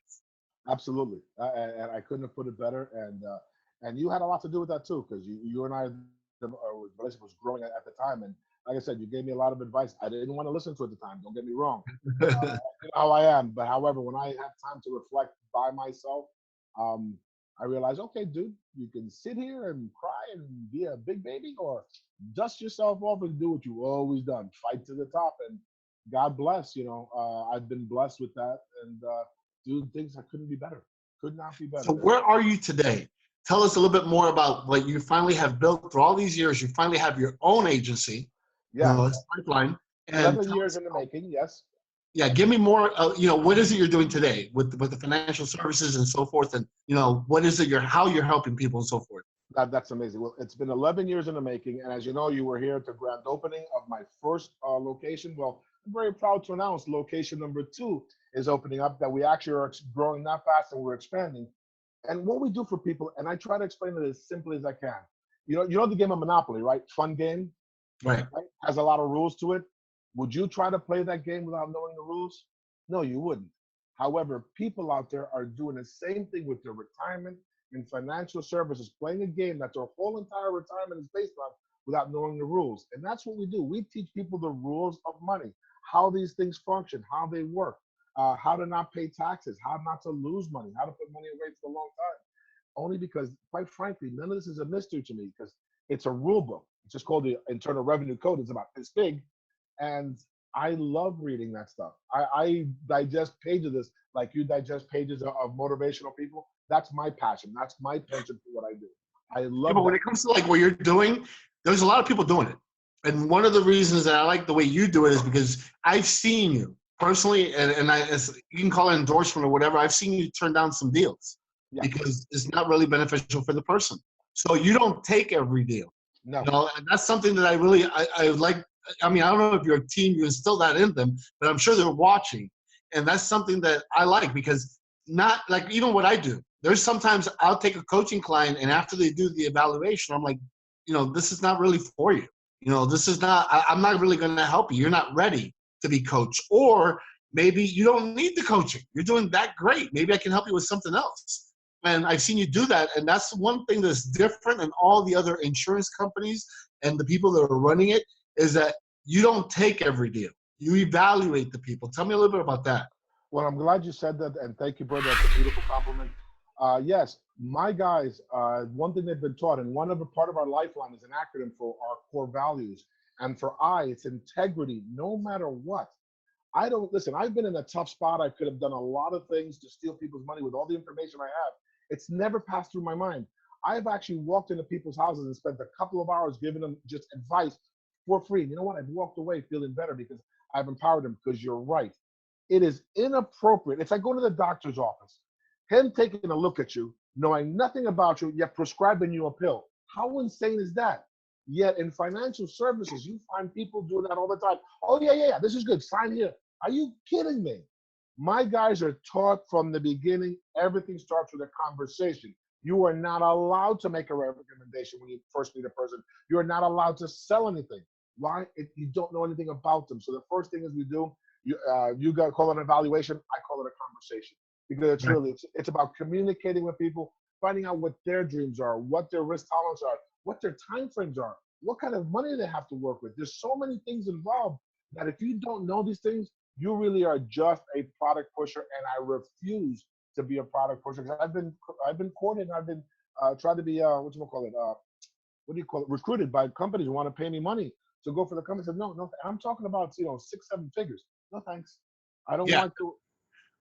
Absolutely. And I couldn't have put it better. And you had a lot to do with that too, because you and I, the relationship was growing at the time. And like I said, you gave me a lot of advice. I didn't want to listen to it at the time. Don't get me wrong. You know how I am. But however, when I have time to reflect by myself, I realized, okay, dude, you can sit here and cry and be a big baby, or dust yourself off and do what you've always done. Fight to the top. And God bless, I've been blessed with that, and doing things that couldn't be better. Could not be better. So where are you today? Tell us a little bit more about what you finally have built through all these years. You finally have your own agency. Yeah. Pipeline. 11 years in the making, yes. Yeah, give me more, what is it you're doing today with the financial services and so forth, and, what is it how you're helping people and so forth? That's amazing. Well, it's been 11 years in the making, and as you know, you were here at the grand opening of my first location. Well, I'm very proud to announce location number 2 is opening up, that we actually are growing that fast and we're expanding. And what we do for people, and I try to explain it as simply as I can. You know the game of Monopoly, right? Fun game, right? Has a lot of rules to it. Would you try to play that game without knowing the rules? No, you wouldn't. However, people out there are doing the same thing with their retirement and financial services, playing a game that their whole entire retirement is based on without knowing the rules. And that's what we do. We teach people the rules of money, how these things function, how they work. How to not pay taxes, how not to lose money, how to put money away for a long time. Only because, quite frankly, none of this is a mystery to me, because it's a rule book. It's just called the Internal Revenue Code. It's about this big. And I love reading that stuff. I digest pages of this like you digest pages of motivational people. That's my passion. That's my passion for what I do. I love but when it comes to like what you're doing, there's a lot of people doing it. And one of the reasons that I like the way you do it is because I've seen you personally, and you can call it endorsement or whatever. I've seen you turn down some deals because it's not really beneficial for the person. So you don't take every deal. No. And that's something that I like. I mean, I don't know if your team, you instill that in them, but I'm sure they're watching. And that's something that I like, because not like even what I do. There's sometimes I'll take a coaching client, and after they do the evaluation, I'm like, this is not really for you. This is not, I'm not really going to help you. You're not ready to be coached, or maybe you don't need the coaching. You're doing that great. Maybe I can help you with something else. And I've seen you do that. And that's one thing that's different than all the other insurance companies and the people that are running it, is that you don't take every deal. You evaluate the people. Tell me a little bit about that. Well, I'm glad you said that, and thank you, brother. That's a beautiful compliment. Yes, my guys, one thing they've been taught, and part of our lifeline is an acronym for our core values. And for it's integrity, no matter what. Listen, I've been in a tough spot. I could have done a lot of things to steal people's money with all the information I have. It's never passed through my mind. I've actually walked into people's houses and spent a couple of hours giving them just advice for free. And you know what? I've walked away feeling better because I've empowered them, because you're right. It is inappropriate. It's like going to the doctor's office, him taking a look at you, knowing nothing about you, yet prescribing you a pill. How insane is that? Yet in financial services, you find people doing that all the time. Oh, yeah, this is good. Sign here. Are you kidding me? My guys are taught from the beginning, everything starts with a conversation. You are not allowed to make a recommendation when you first meet a person. You are not allowed to sell anything. Why? If you don't know anything about them. So the first thing is we do, you got to call it an evaluation. I call it a conversation, because it's really, it's about communicating with people, finding out what their dreams are, what their risk tolerance are, what their time frames are, what kind of money they have to work with. There's so many things involved that if you don't know these things, you really are just a product pusher, and I refuse to be a product pusher, because I've been courted, and I've been tried to be recruited by companies who want to pay me money to go for the company. I said, no, I'm talking about 6-7 figures. No thanks. I don't want to.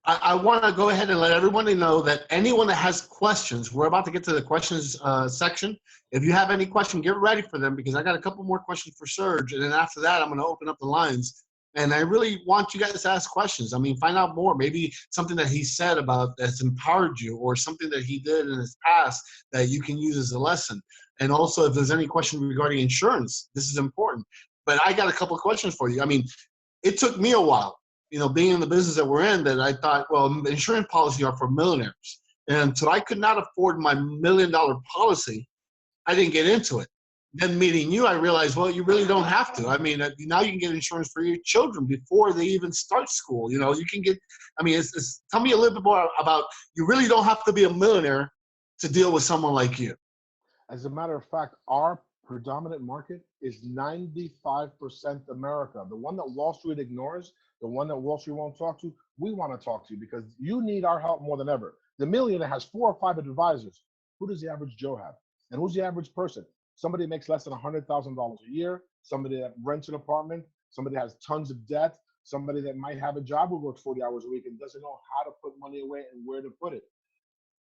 I want to go ahead and let everybody know that anyone that has questions, we're about to get to the questions section. If you have any question, get ready for them, because I got a couple more questions for Serg, and then after that, I'm going to open up the lines. And I really want you guys to ask questions. I mean, find out more. Maybe something that he said about that's empowered you, or something that he did in his past that you can use as a lesson. And also, if there's any question regarding insurance, this is important. But I got a couple of questions for you. I mean, it took me a while, being in the business that we're in, that I thought, well, insurance policies are for millionaires. And until I could not afford my $1 million policy, I didn't get into it. Then meeting you, I realized, well, you really don't have to. I mean, now you can get insurance for your children before they even start school. You can get, tell me a little bit more about, you really don't have to be a millionaire to deal with someone like you. As a matter of fact, our predominant market is 95% America. The one that Wall Street ignores, the one that Wall Street won't talk to, we want to talk to, because you need our help more than ever. The millionaire has 4 or 5 advisors. Who does the average Joe have? And who's the average person? Somebody makes less than $100,000 a year, somebody that rents an apartment, somebody that has tons of debt, somebody that might have a job who works 40 hours a week and doesn't know how to put money away and where to put it.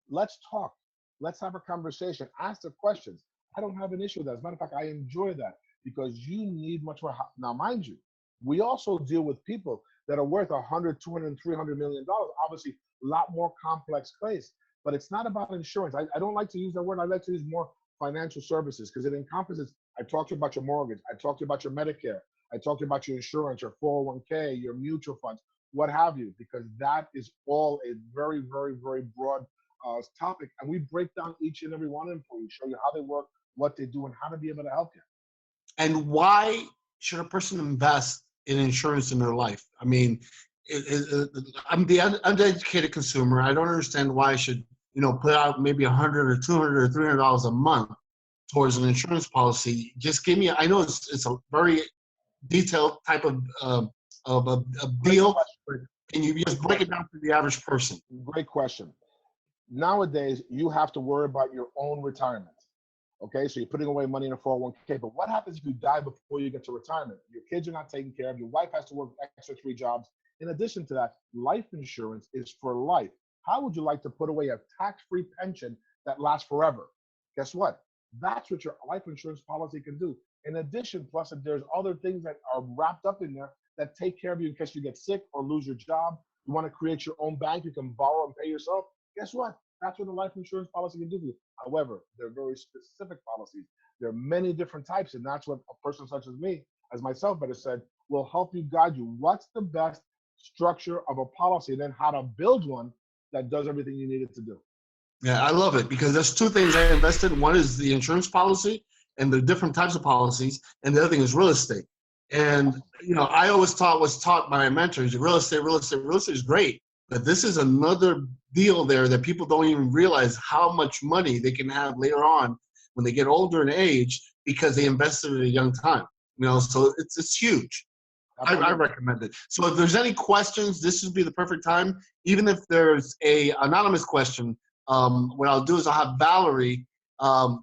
Let's talk. Let's have a conversation. Ask the questions. I don't have an issue with that. As a matter of fact, I enjoy that, because you need much more. Now, mind you, we also deal with people that are worth $100, $200, $300 million. Obviously, a lot more complex case. But it's not about insurance. I don't like to use that word. I like to use more financial services, because it encompasses, I talked to you about your mortgage, I talked to you about your Medicare, I talked to you about your insurance, your 401k, your mutual funds, what have you, because that is all a very, very, very broad topic. And we break down each and every one of them for you, show you how they work, what they do, and how to be able to help you. And why should a person invest in insurance in their life? I mean, I'm the uneducated consumer. I don't understand why I should put out maybe $100 or $200 or $300 a month towards an insurance policy. Just give me, I know it's a very detailed type of deal. Can you just break it down for the average person? Great question. Nowadays, you have to worry about your own retirement. Okay, so you're putting away money in a 401k, but what happens if you die before you get to retirement? Your kids are not taken care of. Your wife has to work extra 3 jobs. In addition to that, life insurance is for life. How would you like to put away a tax-free pension that lasts forever? Guess what? That's what your life insurance policy can do. In addition, plus if there's other things that are wrapped up in there that take care of you in case you get sick or lose your job, you want to create your own bank, you can borrow and pay yourself. Guess what? That's what a life insurance policy can do for you. However, they're very specific policies. There are many different types, and that's what a person such as me, as myself better said, will help you guide you. What's the best structure of a policy, and then how to build one that does everything you need it to do. Yeah, I love it, because there's 2 things I invested in. One is the insurance policy and the different types of policies, and the other thing is real estate. And I always was taught by my mentors, real estate is great, but this is another deal there that people don't even realize how much money they can have later on when they get older in age, because they invested at a young time. So it's huge. I recommend it. So if there's any questions, this would be the perfect time. Even if there's a anonymous question, what I'll do is I'll have Valerie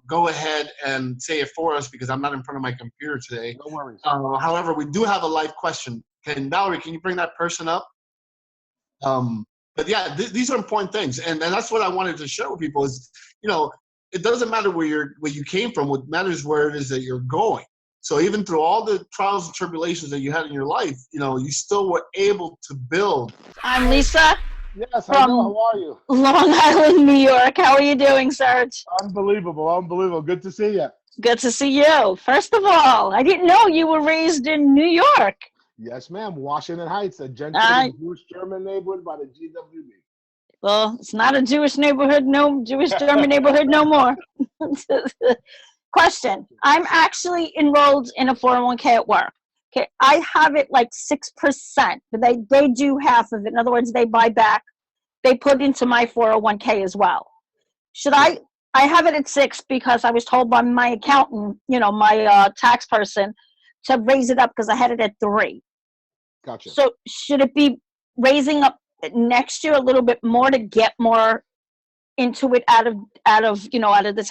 go ahead and say it for us because I'm not in front of my computer today. No worries. However, we do have a live question. Valerie, can you bring that person up? But yeah, these are important things, and that's what I wanted to share with people is, it doesn't matter where you came from. What matters where it is that you're going. So even through all the trials and tribulations that you had in your life, you still were able to build. I'm Lisa. Yes, I know. How are you? Long Island, New York. How are you doing, Serg? Unbelievable. Good to see you. Good to see you. First of all, I didn't know you were raised in New York. Yes, ma'am. Washington Heights, a gentle Jewish German neighborhood by the GWB. Well, it's not a Jewish neighborhood, no Jewish German neighborhood no more. Question. I'm actually enrolled in a 401k at work. Okay, I have it like 6%, but they do half of it. In other words, they buy back. They put into my 401k as well. Should I have it at 6 because I was told by my accountant, my tax person, to raise it up because I had it at 3. Gotcha. So should it be raising up next year a little bit more to get more into it out of the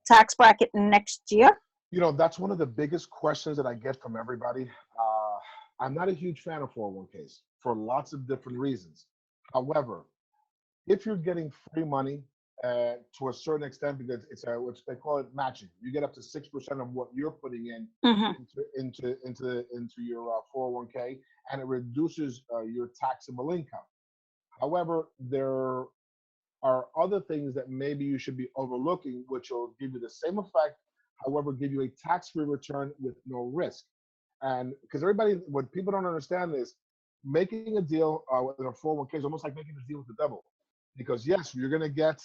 tax bracket next year? That's one of the biggest questions that I get from everybody. I'm not a huge fan of 401ks for lots of different reasons. However, if you're getting free money to a certain extent, because it's what they call it matching, you get up to 6% of what you're putting in into your 401k, and it reduces your taxable income. However, there are other things that maybe you should be overlooking, which will give you the same effect, however, give you a tax-free return with no risk. And because what people don't understand is making a deal with a 401k is almost like making a deal with the devil. Because yes, you're going to get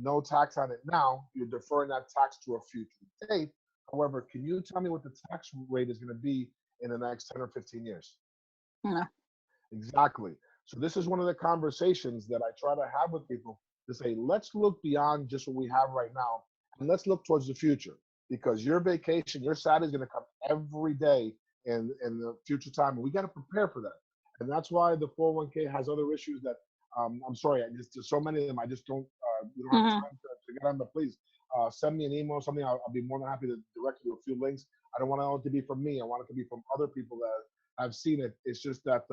no tax on it now. You're deferring that tax to a future date. However, can you tell me what the tax rate is going to be in the next 10 or 15 years? No. Exactly. So this is one of the conversations that I try to have with people to say, let's look beyond just what we have right now, and let's look towards the future. Because your vacation, your Saturday is going to come every day in the future time, and we got to prepare for that. And that's why the 401k has other issues that, I'm sorry, there's so many of them, I just don't, we don't have time to get on, but please send me an email or something. I'll be more than happy to direct you a few links. I don't want it to be from me. I want it to be from other people that have seen it. It's just that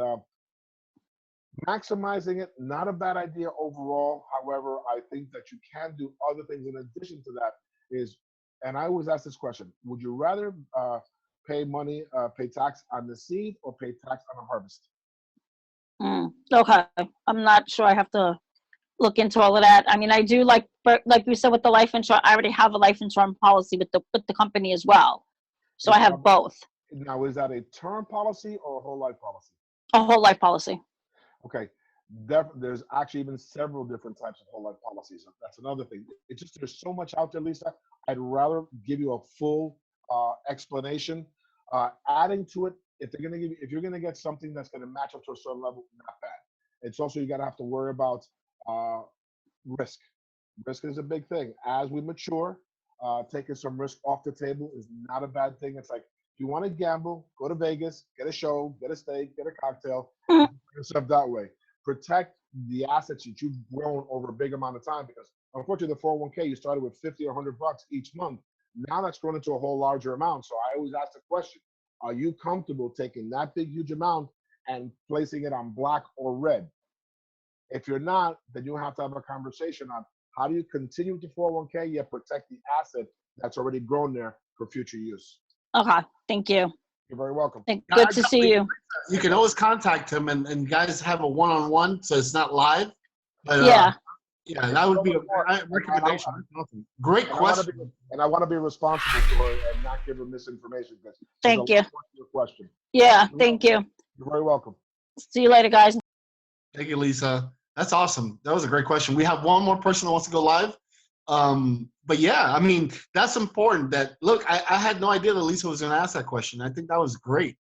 maximizing it, not a bad idea overall. However, I think that you can do other things in addition to that is, and I always ask this question, would you rather pay tax on the seed or pay tax on a harvest? Okay. I'm not sure. I have to look into all of that. I mean, I do like we said with the life insurance, I already have a life insurance policy with the company as well. So I have both. Now, is that a term policy or a whole life policy? A whole life policy. Okay. There's actually even several different types of whole life policies. That's another thing. It's just there's so much out there, Lisa. I'd rather give you a full explanation. Adding to it, if you're gonna get something that's gonna match up to a certain level, not bad. It's also you gotta have to worry about risk. Risk is a big thing. As we mature, taking some risk off the table is not a bad thing. It's like if you want to gamble, go to Vegas, get a show, get a steak, get a cocktail, yourself that way. Protect the assets that you've grown over a big amount of time, because unfortunately the 401k, you started with 50 or 100 bucks each month. Now that's grown into a whole larger amount. So I always ask the question, are you comfortable taking that big, huge amount and placing it on black or red? If you're not, then you have to have a conversation on how do you continue with the 401k yet protect the asset that's already grown there for future use. Okay, thank you. You're very welcome. Good to see you. You can always contact him and guys have a one-on-one, so it's not live. But, yeah, that would be a recommendation. Great question. And I want to be responsible for it and not give him misinformation. Thank you. Question. Yeah, thank you. You're very welcome. See you later, guys. Thank you, Lisa. That's awesome. That was a great question. We have one more person that wants to go live. But yeah, I mean, that's important. Look, I had no idea that Lisa was going to ask that question. I think that was great.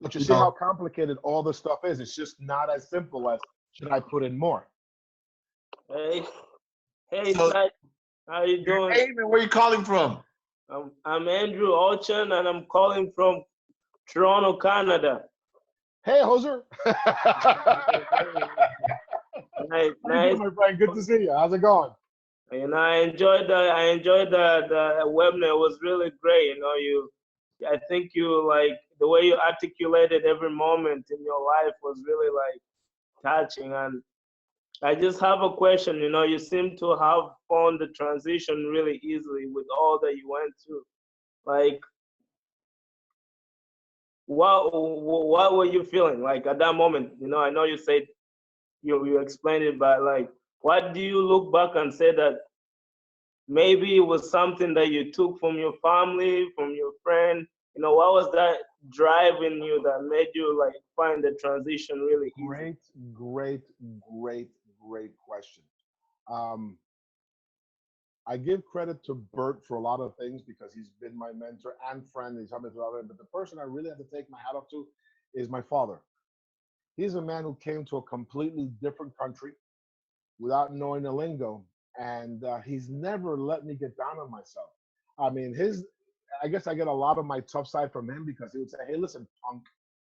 But you see how complicated all this stuff is. It's just not as simple as, should I put in more? Hey, Snail. How you doing? Hey, man, where are you calling from? I'm Andrew Olchen, and I'm calling from Toronto, Canada. Hey, Hoser. Nice, How you doing, my friend? Good to see you. How's it going? You know, I enjoyed the webinar. It was really great. You know, I think you like the way you articulated every moment in your life was really like touching. And I just have a question. You know, you seem to have found the transition really easily with all that you went through. Like, what were you feeling like at that moment? You know, I know you said you explained it, but like, what do you look back and say that maybe it was something that you took from your family, from your friend? You know, what was that drive in you that made you like find the transition really easy? Great question. I give credit to Bert for a lot of things because he's been my mentor and friend. He's helped me through it. But the person I really have to take my hat off to is my father. He's a man who came to a completely different country without knowing the lingo, and he's never let me get down on myself. I mean, I guess I get a lot of my tough side from him because he would say, "Hey, listen, punk,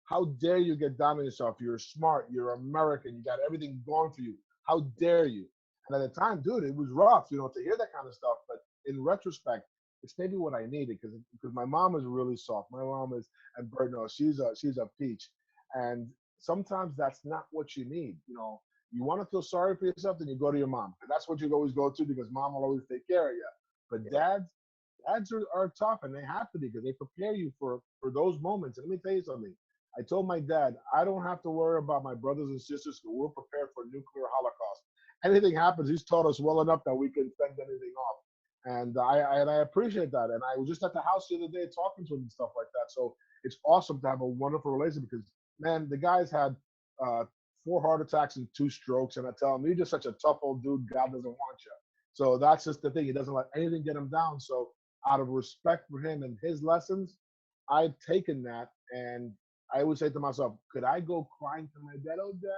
how dare you get down on yourself? You're smart, you're American, you got everything going for you. How dare you?" And at the time, dude, it was rough, you know, to hear that kind of stuff. But in retrospect, it's maybe what I needed because my mom is really soft. My mom is, and Bert knows, she's a peach. And sometimes that's not what you need. You know, you want to feel sorry for yourself, then you go to your mom. And that's what you always go to because mom will always take care of you. But dads are tough, and they have to be because they prepare you for those moments. And let me tell you something. I told my dad, I don't have to worry about my brothers and sisters because we're prepared for a nuclear holocaust. Anything happens, he's taught us well enough that we can fend anything off. And I appreciate that. And I was just at the house the other day talking to him and stuff like that. So it's awesome to have a wonderful relationship because, man, the guy's had 4 heart attacks and 2 strokes. And I tell him, you're just such a tough old dude. God doesn't want you. So that's just the thing. He doesn't let anything get him down. So out of respect for him and his lessons, I've taken that. And I would say to myself, could I go crying to my dad? Oh, Dad,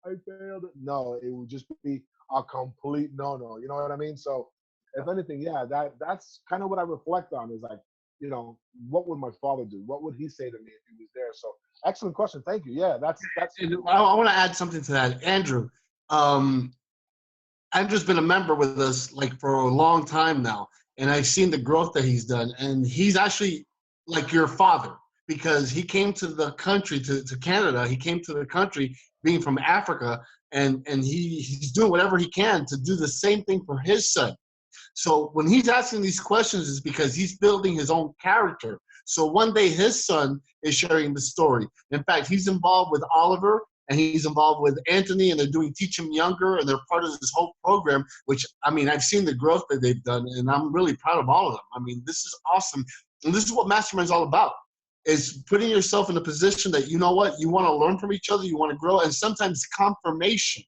I failed it. No, it would just be a complete no-no. You know what I mean? So if anything, yeah, that's kind of what I reflect on is like, you know, what would my father do? What would he say to me if he was there? So excellent question. Thank you. Yeah, that's. I want to add something to that. Andrew, Andrew's been a member with us like for a long time now, and I've seen the growth that he's done. And he's actually like your father because he came to the country, to Canada. He came to the country being from Africa, and he's doing whatever he can to do the same thing for his son. So when he's asking these questions, it's because he's building his own character. So one day his son is sharing the story. In fact, he's involved with Oliver and he's involved with Anthony, and they're doing Teach Him Younger, and they're part of this whole program, which, I mean, I've seen the growth that they've done, and I'm really proud of all of them. I mean, this is awesome. And this is what Mastermind is all about, is putting yourself in a position that, you know what, you want to learn from each other, you want to grow, and sometimes confirmation.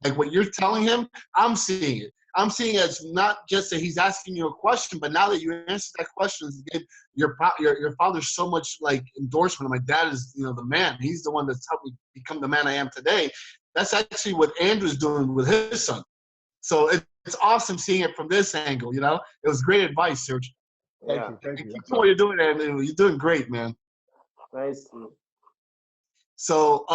Like what you're telling him, I'm seeing it. I'm seeing it as not just that he's asking you a question, but now that you answered that question, it gave your father so much like endorsement. My dad is, you know, the man. He's the one that's helped me become the man I am today. That's actually what Andrew's doing with his son. So it's awesome seeing it from this angle. You know, it was great advice, Serg. Thank you. Thank you. Keep doing what you're doing, Andrew. You're doing great, man. Nice. So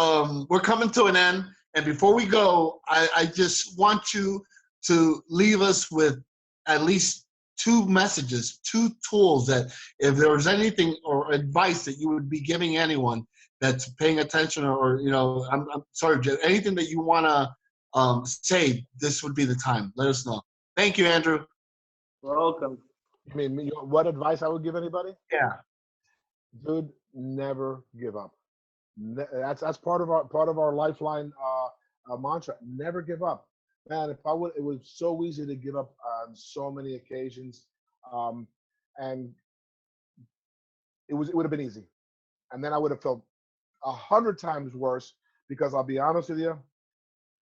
we're coming to an end, and before we go, I just want you to leave us with at least 2 messages, 2 tools that if there was anything or advice that you would be giving anyone that's paying attention or you know, I'm sorry, anything that you want to say, this would be the time. Let us know. Thank you, Andrew. Welcome. I mean, what advice I would give anybody? Yeah. Dude, never give up. That's part of our lifeline mantra. Never give up. Man, if I would, it was so easy to give up on so many occasions, and it would have been easy, and then I would have felt 100 times worse because I'll be honest with you,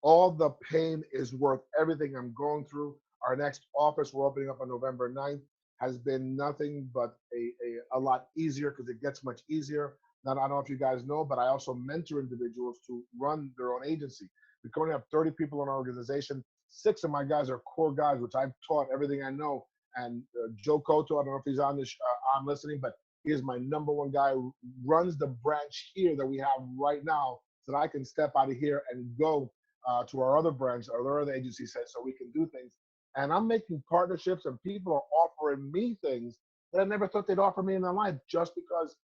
all the pain is worth everything I'm going through. Our next office we're opening up on November 9th has been nothing but a lot easier because it gets much easier. Now, I don't know if you guys know, but I also mentor individuals to run their own agency. We currently have 30 people in our organization. 6 of my guys are core guys, which I've taught everything I know. And Joe Cotto, I don't know if he's on this, I'm listening, but He is my number one guy who runs the branch here that we have right now, so that I can step out of here and go to our other branch, our other agency set, so we can do things. And I'm making partnerships, and people are offering me things that I never thought they'd offer me in their life, just because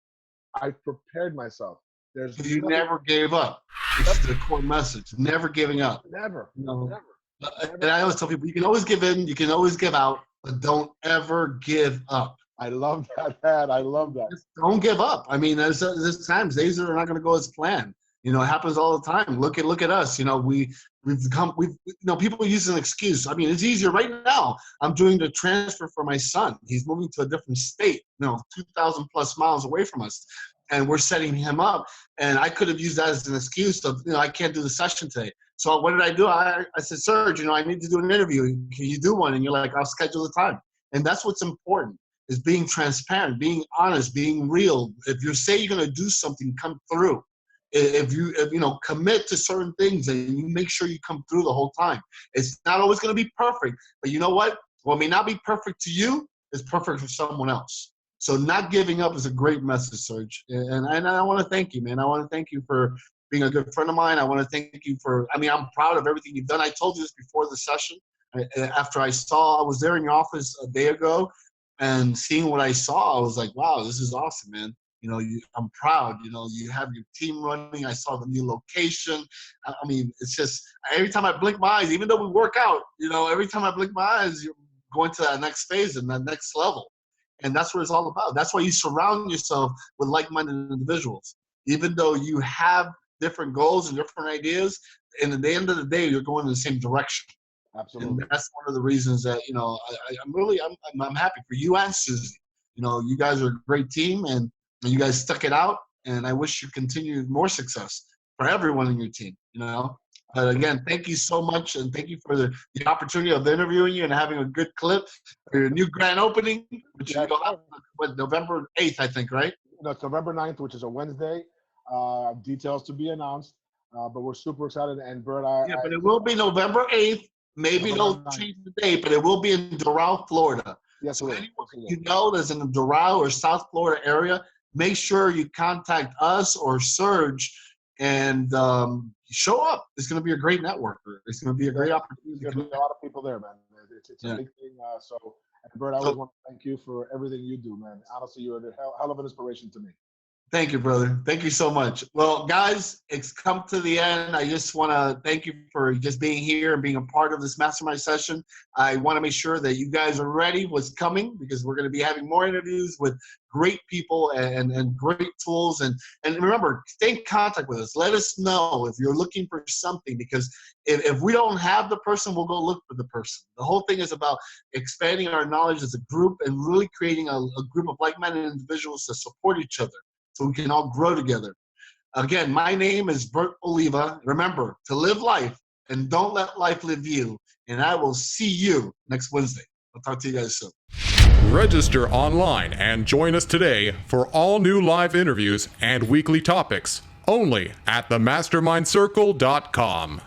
I prepared myself. You never gave up. It's the core message. Never giving up. Never. Never. And I always tell people, you can always give in, you can always give out, but don't ever give up. I love that, man. I love that. Just don't give up. I mean, there's times days that are not going to go as planned. You know, it happens all the time. Look at us. You know, we've people use an excuse. I mean, it's easier right now. I'm doing the transfer for my son. He's moving to a different state, 2,000 plus miles away from us. And we're setting him up. And I could have used that as an excuse of, I can't do the session today. So what did I do? I said, Serg, I need to do an interview. Can you do one? And you're like, I'll schedule the time. And that's what's important, is being transparent, being honest, being real. If you say you're going to do something, come through. If you commit to certain things and you make sure you come through the whole time. It's not always going to be perfect, but you know what? What may not be perfect to you is perfect for someone else. So not giving up is a great message, Serg. And I want to thank you, man. I want to thank you for being a good friend of mine. I want to thank you I'm proud of everything you've done. I told you this before the session. After I was there in your office a day ago, and seeing what I saw, I was like, wow, this is awesome, man. I'm proud. You have your team running. I saw the new location. I mean, it's just every time I blink my eyes, even though we work out, every time I blink my eyes, you're going to that next phase and that next level. And that's what it's all about. That's why you surround yourself with like-minded individuals. Even though you have different goals and different ideas, and at the end of the day, you're going in the same direction. Absolutely. And that's one of the reasons that, I'm happy for you and Susie. You guys are a great team, and you guys stuck it out, and I wish you continued more success for everyone in your team, But again, thank you so much, and thank you for the opportunity of interviewing you and having a good clip for your new grand opening, which you go out November 8th, I think, right? No, it's November 9th, which is a Wednesday. Details to be announced, but we're super excited. And Bert, but it will be November 8th. Maybe they'll change the date, but it will be in Doral, Florida. Yes, so anyone that's in the Doral or South Florida area, make sure you contact us or Serg and show up. It's going to be a great networker. It's going to be a great opportunity. There's going to be a lot of people there, man. It's a big thing. And Bert, I always want to thank you for everything you do, man. Honestly, you're a hell of an inspiration to me. Thank you, brother. Thank you so much. Well, guys, it's come to the end. I just want to thank you for just being here and being a part of this mastermind session. I want to make sure that you guys are ready what's coming, because we're going to be having more interviews with great people and great tools. And remember, stay in contact with us. Let us know if you're looking for something, because if we don't have the person, we'll go look for the person. The whole thing is about expanding our knowledge as a group and really creating a group of like-minded individuals that support each other, so we can all grow together. Again, my name is Bert Oliva. Remember to live life and don't let life live you. And I will see you next Wednesday. I'll talk to you guys soon. Register online and join us today for all new live interviews and weekly topics only at themastermindcircle.com.